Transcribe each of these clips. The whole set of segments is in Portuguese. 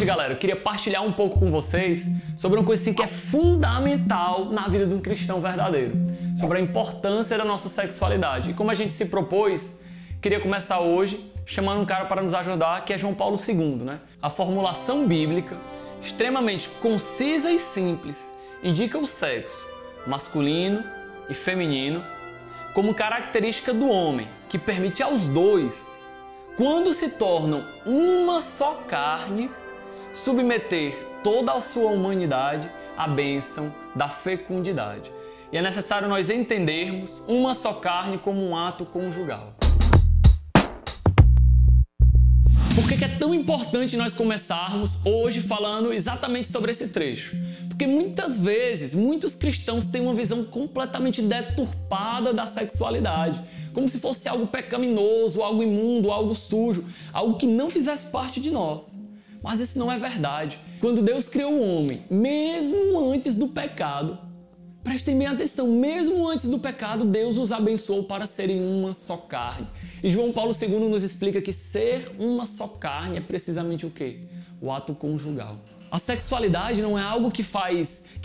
galera, eu queria partilhar um pouco com vocês sobre uma coisa assim que é fundamental na vida de um cristão verdadeiro, sobre a importância da nossa sexualidade. E como a gente se propôs, queria começar hoje chamando um cara para nos ajudar, que é João Paulo II, né? A formulação bíblica, extremamente concisa e simples, indica o sexo masculino e feminino como característica do homem, que permite aos dois, quando se tornam uma só carne, submeter toda a sua humanidade à bênção da fecundidade. E é necessário nós entendermos uma só carne como um ato conjugal. Por que é tão importante nós começarmos hoje falando exatamente sobre esse trecho? Porque muitas vezes, muitos cristãos têm uma visão completamente deturpada da sexualidade, como se fosse algo pecaminoso, algo imundo, algo sujo, algo que não fizesse parte de nós. Mas isso não é verdade. Quando Deus criou o homem, mesmo antes do pecado, prestem bem atenção, mesmo antes do pecado, Deus os abençoou para serem uma só carne. E João Paulo II nos explica que ser uma só carne é precisamente o quê? O ato conjugal. A sexualidade não é algo que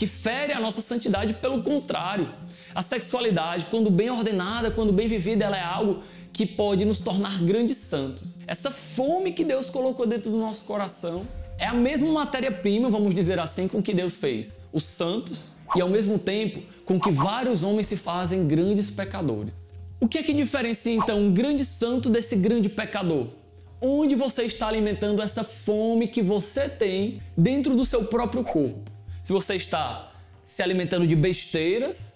fere a nossa santidade, pelo contrário. A sexualidade, quando bem ordenada, quando bem vivida, ela é algo que pode nos tornar grandes santos. Essa fome que Deus colocou dentro do nosso coração é a mesma matéria-prima, vamos dizer assim, com que Deus fez os santos e, ao mesmo tempo, com que vários homens se fazem grandes pecadores. O que é que diferencia, então, um grande santo desse grande pecador? Onde você está alimentando essa fome que você tem dentro do seu próprio corpo? Se você está se alimentando de besteiras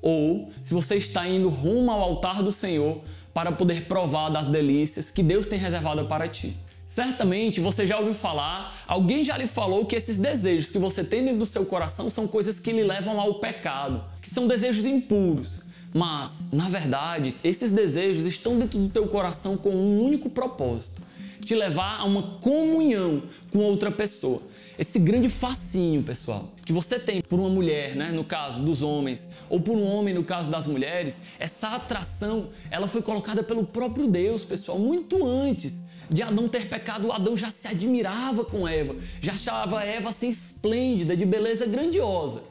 ou se você está indo rumo ao altar do Senhor para poder provar das delícias que Deus tem reservado para ti. Certamente você já ouviu falar, alguém já lhe falou que esses desejos que você tem dentro do seu coração são coisas que lhe levam ao pecado, que são desejos impuros. Mas, na verdade, esses desejos estão dentro do teu coração com um único propósito: te levar a uma comunhão com outra pessoa. Esse grande fascínio, pessoal, que você tem por uma mulher, né, no caso dos homens, ou por um homem, no caso das mulheres, essa atração, ela foi colocada pelo próprio Deus, pessoal, muito antes de Adão ter pecado. Adão já se admirava com Eva, já achava Eva assim esplêndida, de beleza grandiosa.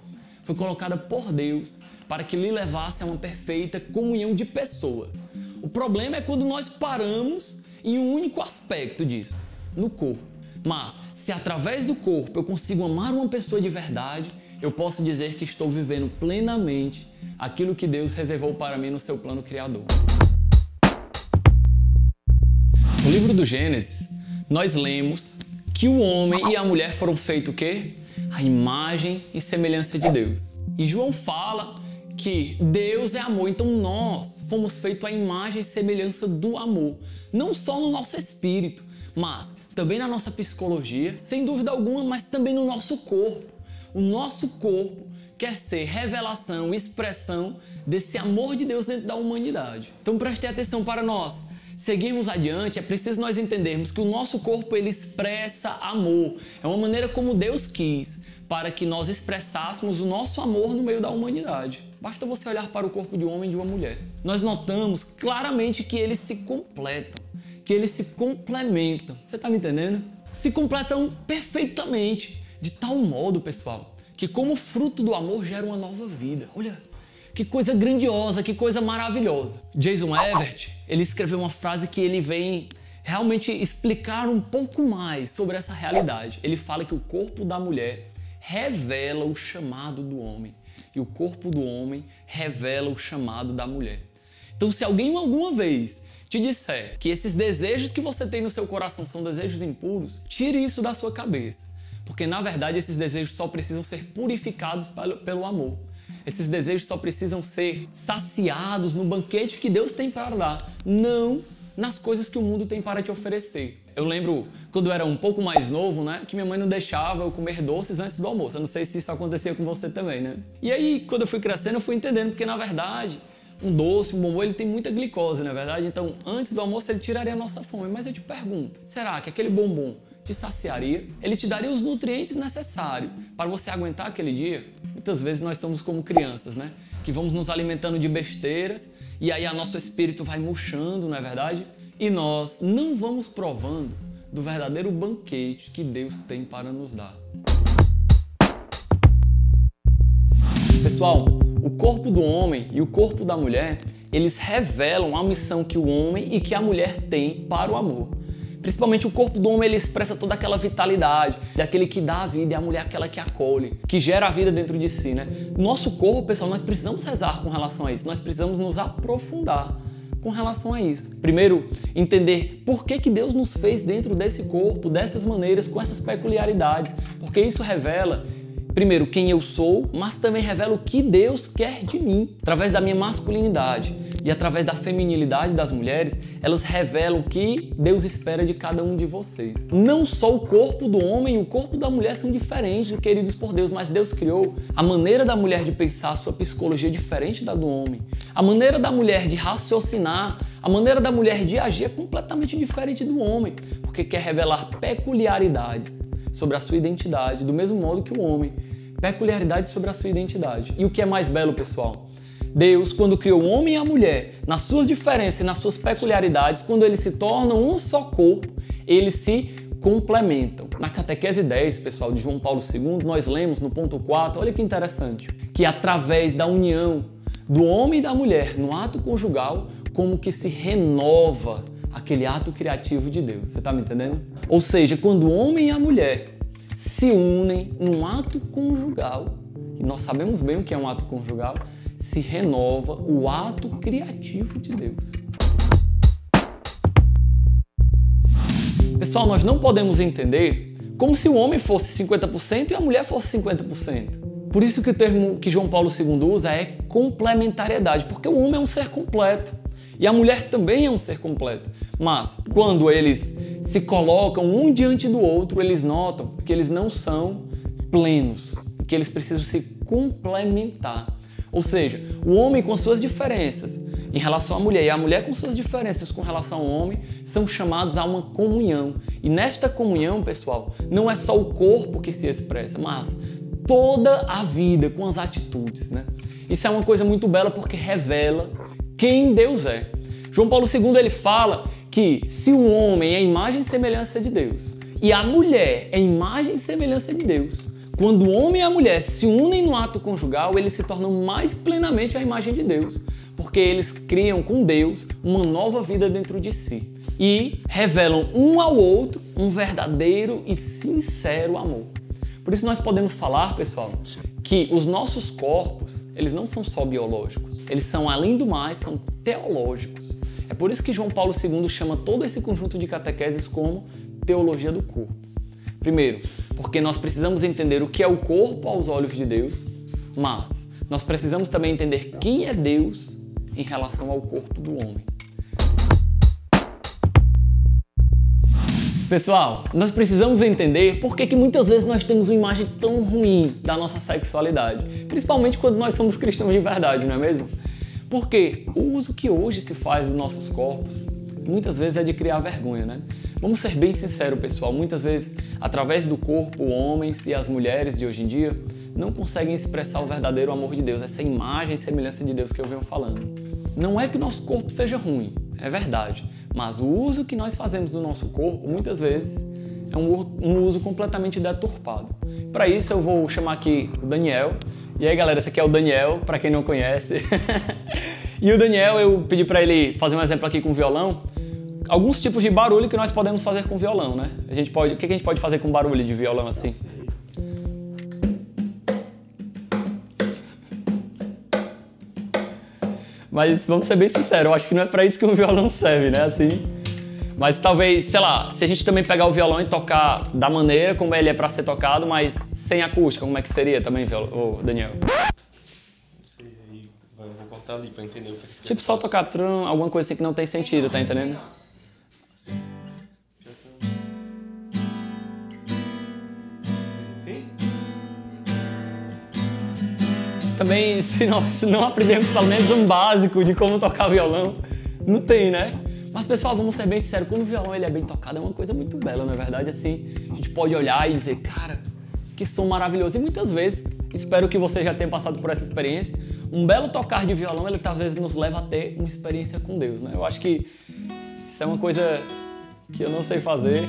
Foi colocada por Deus para que lhe levasse a uma perfeita comunhão de pessoas. O problema é quando nós paramos em um único aspecto disso, no corpo. Mas, se através do corpo eu consigo amar uma pessoa de verdade, eu posso dizer que estou vivendo plenamente aquilo que Deus reservou para mim no seu plano criador. No livro do Gênesis, nós lemos que o homem e a mulher foram feitos o quê? A imagem e semelhança de Deus. E João fala que Deus é amor, então nós fomos feitos à imagem e semelhança do amor. Não só no nosso espírito, mas também na nossa psicologia, sem dúvida alguma, mas também no nosso corpo. O nosso corpo quer ser revelação e expressão desse amor de Deus dentro da humanidade. Então prestem atenção, para nós seguirmos adiante, é preciso nós entendermos que o nosso corpo, ele expressa amor. É uma maneira como Deus quis para que nós expressássemos o nosso amor no meio da humanidade. Basta você olhar para o corpo de um homem e de uma mulher. Nós notamos claramente que eles se completam, que eles se complementam. Você está me entendendo? Se completam perfeitamente, de tal modo, pessoal, que como fruto do amor gera uma nova vida. Olha, que coisa grandiosa, que coisa maravilhosa. Jason Evert, ele escreveu uma frase que ele vem realmente explicar um pouco mais sobre essa realidade. Ele fala que o corpo da mulher revela o chamado do homem e o corpo do homem revela o chamado da mulher. Então, se alguém alguma vez te disser que esses desejos que você tem no seu coração são desejos impuros, tire isso da sua cabeça, porque na verdade esses desejos só precisam ser purificados pelo amor. Esses desejos só precisam ser saciados no banquete que Deus tem para dar, não nas coisas que o mundo tem para te oferecer. Eu lembro quando eu era um pouco mais novo, né, que minha mãe não deixava eu comer doces antes do almoço. Eu não sei se isso acontecia com você também, né? E aí, quando eu fui crescendo, eu fui entendendo, porque na verdade um doce, um bombom, ele tem muita glicose, na verdade. Então, antes do almoço, ele tiraria a nossa fome. Mas eu te pergunto, será que aquele bombom te saciaria? Ele te daria os nutrientes necessários para você aguentar aquele dia? Muitas vezes nós somos como crianças, né? Que vamos nos alimentando de besteiras e aí nosso espírito vai murchando, não é verdade? E nós não vamos provando do verdadeiro banquete que Deus tem para nos dar. Pessoal, o corpo do homem e o corpo da mulher, eles revelam a missão que o homem e que a mulher têm para o amor. Principalmente o corpo do homem, ele expressa toda aquela vitalidade, daquele que dá a vida, e a mulher aquela que acolhe, que gera a vida dentro de si, né? Nosso corpo, pessoal, nós precisamos rezar com relação a isso, nós precisamos nos aprofundar com relação a isso. Primeiro, entender por que Deus nos fez dentro desse corpo, dessas maneiras, com essas peculiaridades, porque isso revela, primeiro, quem eu sou, mas também revela o que Deus quer de mim. Através da minha masculinidade e através da feminilidade das mulheres, elas revelam o que Deus espera de cada um de vocês. Não só o corpo do homem e o corpo da mulher são diferentes, queridos por Deus, mas Deus criou a maneira da mulher de pensar, a sua psicologia diferente da do homem. A maneira da mulher de raciocinar, a maneira da mulher de agir é completamente diferente do homem, porque quer revelar peculiaridades sobre a sua identidade, do mesmo modo que o homem. Peculiaridades sobre a sua identidade. E o que é mais belo, pessoal? Deus, quando criou o homem e a mulher, nas suas diferenças e nas suas peculiaridades, quando eles se tornam um só corpo, eles se complementam. Na Catequese 10, pessoal, de João Paulo II, nós lemos no ponto 4, olha que interessante, que através da união do homem e da mulher no ato conjugal, como que se renova aquele ato criativo de Deus. Você está me entendendo? Ou seja, quando o homem e a mulher se unem num ato conjugal, e nós sabemos bem o que é um ato conjugal, se renova o ato criativo de Deus. Pessoal, nós não podemos entender como se o homem fosse 50% e a mulher fosse 50%. Por isso que o termo que João Paulo II usa é complementariedade, porque o homem é um ser completo e a mulher também é um ser completo. Mas quando eles se colocam um diante do outro, eles notam que eles não são plenos, que eles precisam se complementar. Ou seja, o homem com suas diferenças em relação à mulher e a mulher com suas diferenças com relação ao homem são chamados a uma comunhão. E nesta comunhão, pessoal, não é só o corpo que se expressa, mas toda a vida com as atitudes, né? Isso é uma coisa muito bela porque revela quem Deus é. João Paulo II ele fala que se o homem é imagem e semelhança de Deus e a mulher é imagem e semelhança de Deus, quando o homem e a mulher se unem no ato conjugal, eles se tornam mais plenamente a imagem de Deus, porque eles criam com Deus uma nova vida dentro de si e revelam um ao outro um verdadeiro e sincero amor. Por isso nós podemos falar, pessoal, que os nossos corpos, eles não são só biológicos, eles são, além do mais, são teológicos. É por isso que João Paulo II chama todo esse conjunto de catequeses como teologia do corpo. Primeiro, porque nós precisamos entender o que é o corpo aos olhos de Deus, mas nós precisamos também entender quem é Deus em relação ao corpo do homem. Pessoal, nós precisamos entender por que muitas vezes nós temos uma imagem tão ruim da nossa sexualidade, principalmente quando nós somos cristãos de verdade, não é mesmo? Porque o uso que hoje se faz dos nossos corpos, muitas vezes é de criar vergonha, né? Vamos ser bem sinceros, pessoal, muitas vezes, através do corpo, homens e as mulheres de hoje em dia não conseguem expressar o verdadeiro amor de Deus, essa imagem e semelhança de Deus que eu venho falando. Não é que o nosso corpo seja ruim, é verdade, mas o uso que nós fazemos do nosso corpo, muitas vezes, é um uso completamente deturpado. Para isso, eu vou chamar aqui o Daniel. E aí, galera, esse aqui é o Daniel, para quem não conhece. E o Daniel, eu pedi para ele fazer um exemplo aqui com o violão. Alguns tipos de barulho que nós podemos fazer com violão, né? O que a gente pode fazer com barulho de violão assim? Mas vamos ser bem sinceros, eu acho que não é para isso que um violão serve, né? Assim. Mas talvez, sei lá, se a gente também pegar o violão e tocar da maneira como ele é para ser tocado, mas sem acústica, como é que seria também, Daniel? Não sei, aí vou cortar ali para entender o que Tipo só tocar alguma coisa assim que não tem sentido, tá entendendo? Também, se não aprendermos pelo menos um básico de como tocar violão, não tem, né? Mas, pessoal, vamos ser bem sinceros, quando o violão ele é bem tocado, é uma coisa muito bela, na verdade, assim, a gente pode olhar e dizer, cara, que som maravilhoso. E muitas vezes, espero que você já tenha passado por essa experiência, um belo tocar de violão, ele talvez nos leva a ter uma experiência com Deus, né? Eu acho que isso é uma coisa que eu não sei fazer,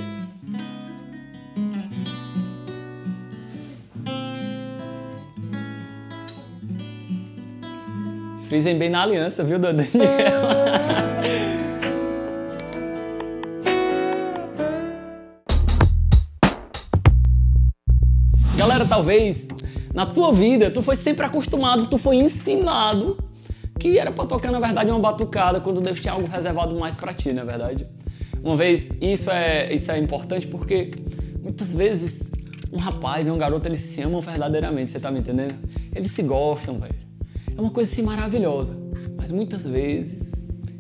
Frisem bem na aliança, viu, Daniel? Galera, talvez na tua vida tu foi sempre acostumado, tu foi ensinado que era pra tocar, na verdade, uma batucada quando Deus tinha algo reservado mais pra ti, na verdade. Uma vez, isso é importante porque muitas vezes um rapaz e um garoto, eles se amam verdadeiramente, você tá me entendendo? Eles se gostam, velho. É uma coisa assim maravilhosa, mas muitas vezes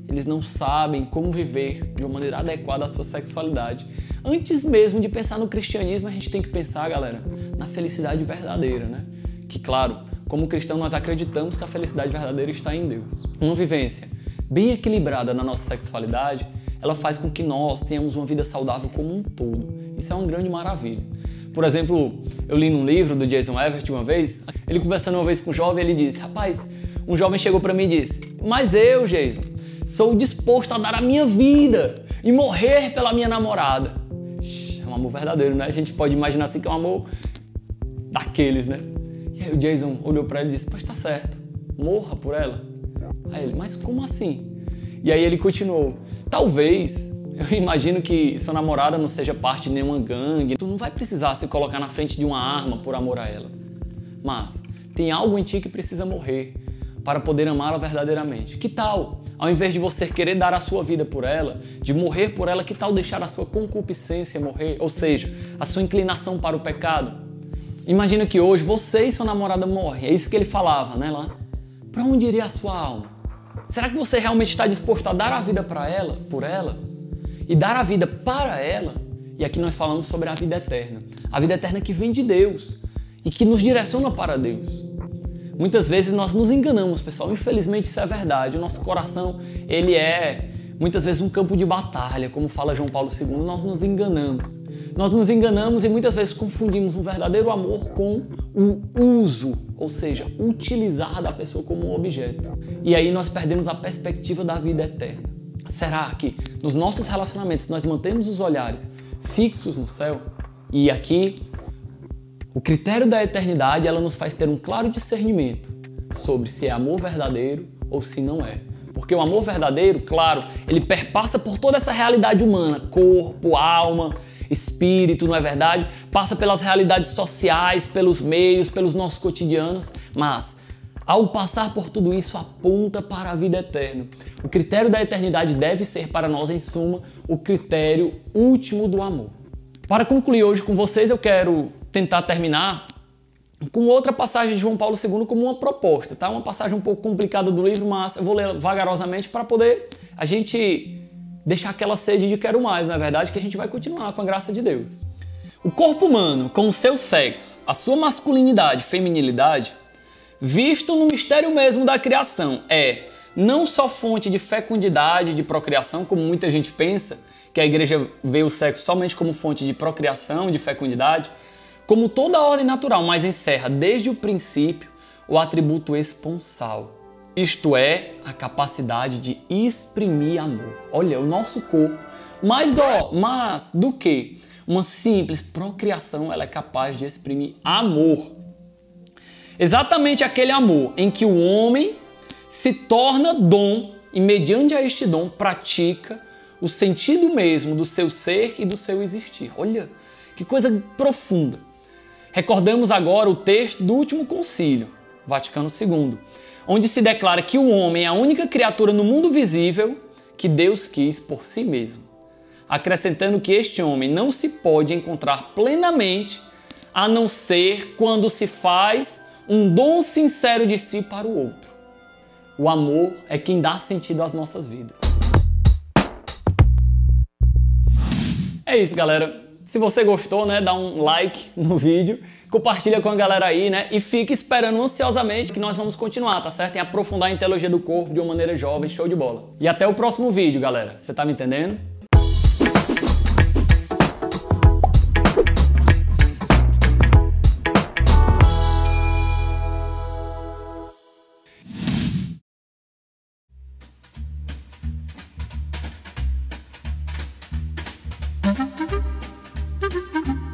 eles não sabem como viver de uma maneira adequada à sua sexualidade. Antes mesmo de pensar no cristianismo, a gente tem que pensar, galera, na felicidade verdadeira, né? Que, claro, como cristão, nós acreditamos que a felicidade verdadeira está em Deus. Uma vivência bem equilibrada na nossa sexualidade, ela faz com que nós tenhamos uma vida saudável como um todo. Isso é uma grande maravilha. Por exemplo, eu li num livro do Jason Everett uma vez, ele conversando uma vez com um jovem, ele disse, rapaz, um jovem chegou para mim e disse, mas eu, Jason, sou disposto a dar a minha vida e morrer pela minha namorada. É um amor verdadeiro, né? A gente pode imaginar assim que é um amor daqueles, né? E aí o Jason olhou para ele e disse, pois tá certo, morra por ela. Aí ele, mas como assim? E aí ele continuou, talvez, eu imagino que sua namorada não seja parte de nenhuma gangue, tu não vai precisar se colocar na frente de uma arma por amor a ela. Mas tem algo em ti que precisa morrer para poder amá-la verdadeiramente. Que tal, ao invés de você querer dar a sua vida por ela, de morrer por ela, que tal deixar a sua concupiscência morrer? Ou seja, a sua inclinação para o pecado? Imagina que hoje você e sua namorada morrem. É isso que ele falava, né, lá? Para onde iria a sua alma? Será que você realmente está disposto a dar a vida para ela, por ela? E dar a vida para ela? E aqui nós falamos sobre a vida eterna. A vida eterna que vem de Deus e que nos direciona para Deus. Muitas vezes nós nos enganamos, pessoal. Infelizmente isso é verdade. O nosso coração, ele é muitas vezes um campo de batalha, como fala João Paulo II. Nós nos enganamos. Nós nos enganamos e muitas vezes confundimos um verdadeiro amor com o uso, ou seja, utilizar da pessoa como um objeto. E aí nós perdemos a perspectiva da vida eterna. Será que nos nossos relacionamentos nós mantemos os olhares fixos no céu? E aqui, o critério da eternidade, ela nos faz ter um claro discernimento sobre se é amor verdadeiro ou se não é. Porque o amor verdadeiro, claro, ele perpassa por toda essa realidade humana, corpo, alma, espírito, não é verdade? Passa pelas realidades sociais, pelos meios, pelos nossos cotidianos, mas ao passar por tudo isso, aponta para a vida eterna. O critério da eternidade deve ser para nós, em suma, o critério último do amor. Para concluir hoje com vocês, eu quero tentar terminar com outra passagem de João Paulo II como uma proposta, tá? Uma passagem um pouco complicada do livro, mas eu vou ler vagarosamente para poder a gente deixar aquela sede de quero mais, não é verdade? Que a gente vai continuar com a graça de Deus. O corpo humano, com o seu sexo, a sua masculinidade e feminilidade, visto no mistério mesmo da criação, é não só fonte de fecundidade e de procriação, como muita gente pensa, que a igreja vê o sexo somente como fonte de procriação e de fecundidade, como toda a ordem natural, mas encerra desde o princípio o atributo esponsal. Isto é, a capacidade de exprimir amor. Olha, o nosso corpo, mais do que uma simples procriação, ela é capaz de exprimir amor. Exatamente aquele amor em que o homem se torna dom e, mediante a este dom, pratica o sentido mesmo do seu ser e do seu existir. Olha, que coisa profunda. Recordamos agora o texto do último concílio, Vaticano II, onde se declara que o homem é a única criatura no mundo visível que Deus quis por si mesmo, acrescentando que este homem não se pode encontrar plenamente a não ser quando se faz um dom sincero de si para o outro. O amor é quem dá sentido às nossas vidas. É isso, galera. Se você gostou, né, dá um like no vídeo, compartilha com a galera aí, né, e fica esperando ansiosamente que nós vamos continuar, tá certo? Em aprofundar em teologia do corpo de uma maneira jovem, show de bola. E até o próximo vídeo, galera. Você tá me entendendo? Thank you.